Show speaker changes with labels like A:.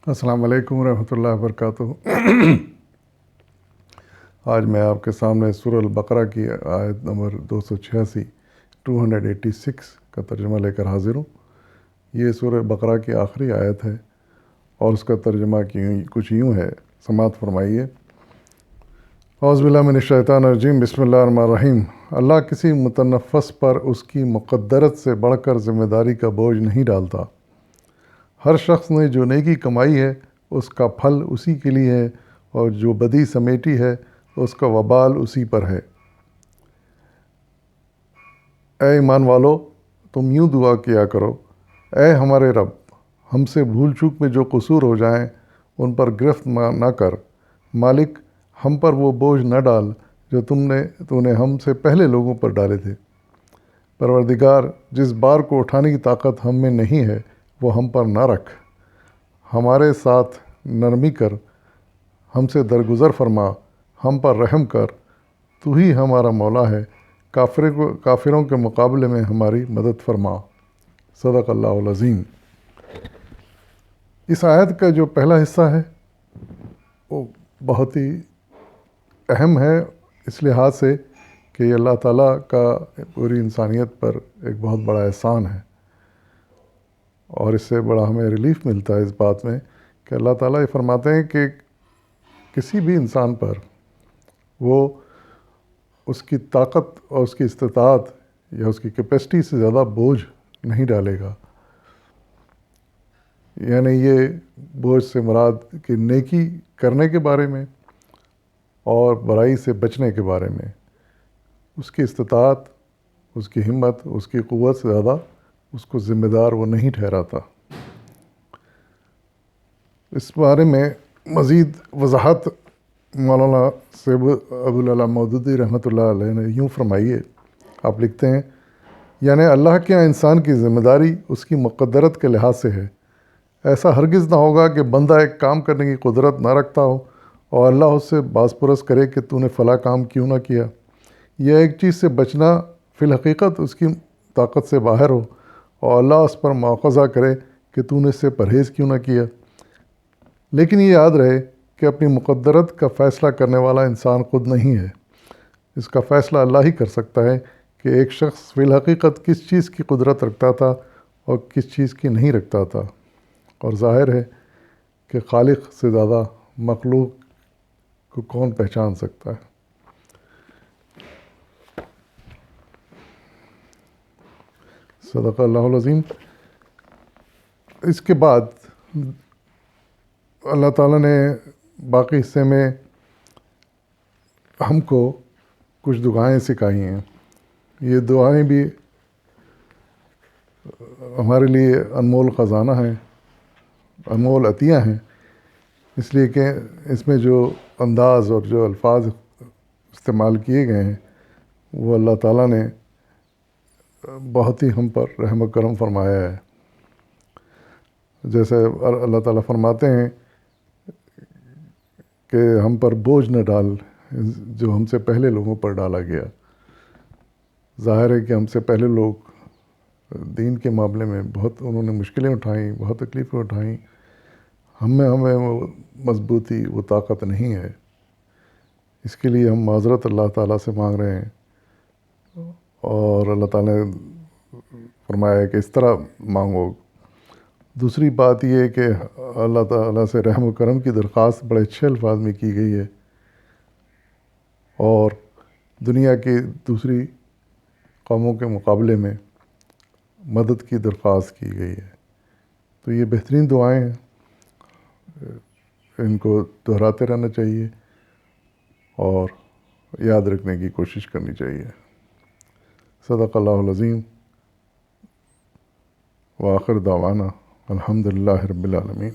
A: السلام علیکم ورحمۃ اللہ وبرکاتہ۔ آج میں آپ کے سامنے سورہ البقرہ کی آیت نمبر 286 کا ترجمہ لے کر حاضر ہوں۔ یہ سورہ بقرہ کی آخری آیت ہے اور اس کا ترجمہ کچھ یوں ہے، سماعت فرمائیے۔ اعوذ باللہ من الشیطان الرجیم، بسم اللہ الرحمن الرحیم۔ اللہ کسی متنفس پر اس کی مقدرت سے بڑھ کر ذمہ داری کا بوجھ نہیں ڈالتا۔ ہر شخص نے جو نیکی کمائی ہے اس کا پھل اسی کے لیے ہے، اور جو بدی سمیٹی ہے اس کا وبال اسی پر ہے۔ اے ایمان والو، تم یوں دعا کیا کرو: اے ہمارے رب، ہم سے بھول چوک میں جو قصور ہو جائیں ان پر گرفت نہ کر۔ مالک، ہم پر وہ بوجھ نہ ڈال جو تو نے ہم سے پہلے لوگوں پر ڈالے تھے۔ پروردگار، جس بار کو اٹھانے کی طاقت ہم میں نہیں ہے وہ ہم پر نہ رکھ۔ ہمارے ساتھ نرمی کر، ہم سے درگزر فرما، ہم پر رحم کر، تو ہی ہمارا مولا ہے۔ کافروں کے مقابلے میں ہماری مدد فرما۔ صدق اللہ العظیم۔ اس آیت کا جو پہلا حصہ ہے وہ بہت ہی اہم ہے، اس لحاظ سے کہ یہ اللہ تعالیٰ کا پوری انسانیت پر ایک بہت بڑا احسان ہے، اور اس سے بڑا ہمیں ریلیف ملتا ہے اس بات میں کہ اللہ تعالیٰ یہ فرماتے ہیں کہ کسی بھی انسان پر وہ اس کی طاقت اور اس کی استطاعت یا اس کی کیپیسٹی سے زیادہ بوجھ نہیں ڈالے گا۔ یعنی یہ بوجھ سے مراد کہ نیکی کرنے کے بارے میں اور برائی سے بچنے کے بارے میں اس کی استطاعت، اس کی ہمت، اس کی قوت سے زیادہ اس کو ذمہ دار وہ نہیں ٹھہراتا۔ اس بارے میں مزید وضاحت مولانا سیب ابوالعلا مودودی رحمۃ اللہ علیہ نے یوں فرمائی ہے۔ آپ لکھتے ہیں، یعنی اللہ کے یہاں انسان کی ذمہ داری اس کی مقدرت کے لحاظ سے ہے۔ ایسا ہرگز نہ ہوگا کہ بندہ ایک کام کرنے کی قدرت نہ رکھتا ہو اور اللہ اس سے باز پرس کرے کہ تو نے فلاں کام کیوں نہ کیا، یا ایک چیز سے بچنا فی الحقیقت اس کی طاقت سے باہر ہو اور اللہ اس پر مواخذہ کرے کہ تو نے اس سے پرہیز کیوں نہ کیا۔ لیکن یہ یاد رہے کہ اپنی مقدرت کا فیصلہ کرنے والا انسان خود نہیں ہے۔ اس کا فیصلہ اللہ ہی کر سکتا ہے کہ ایک شخص فی الحقیقت کس چیز کی قدرت رکھتا تھا اور کس چیز کی نہیں رکھتا تھا، اور ظاہر ہے کہ خالق سے زیادہ مخلوق کو کون پہچان سکتا ہے۔ صدق اللہ العظیم۔ اس کے بعد اللہ تعالیٰ نے باقی حصے میں ہم کو کچھ دعائیں سکھائی ہیں۔ یہ دعائیں بھی ہمارے لیے انمول خزانہ ہیں، انمول عطیہ ہیں، اس لیے کہ اس میں جو انداز اور جو الفاظ استعمال کیے گئے ہیں وہ اللہ تعالیٰ نے بہت ہی ہم پر رحم و کرم فرمایا ہے۔ جیسے اللہ تعالیٰ فرماتے ہیں کہ ہم پر بوجھ نہ ڈال جو ہم سے پہلے لوگوں پر ڈالا گیا۔ ظاہر ہے کہ ہم سے پہلے لوگ دین کے معاملے میں بہت انہوں نے مشکلیں اٹھائیں، بہت تکلیفیں اٹھائیں۔ ہمیں وہ مضبوطی، وہ طاقت نہیں ہے۔ اس کے لیے ہم معذرت اللہ تعالیٰ سے مانگ رہے ہیں، اور اللہ تعالیٰ نے فرمایا ہے کہ اس طرح مانگو۔ دوسری بات یہ ہے کہ اللہ تعالیٰ سے رحم و کرم کی درخواست بڑے اچھے الفاظ میں کی گئی ہے، اور دنیا کی دوسری قوموں کے مقابلے میں مدد کی درخواست کی گئی ہے۔ تو یہ بہترین دعائیں ہیں، ان کو دہراتے رہنا چاہیے اور یاد رکھنے کی کوشش کرنی چاہیے۔ صدق اللہ العظیم، وآخر دعوانا الحمدللہ رب العالمین۔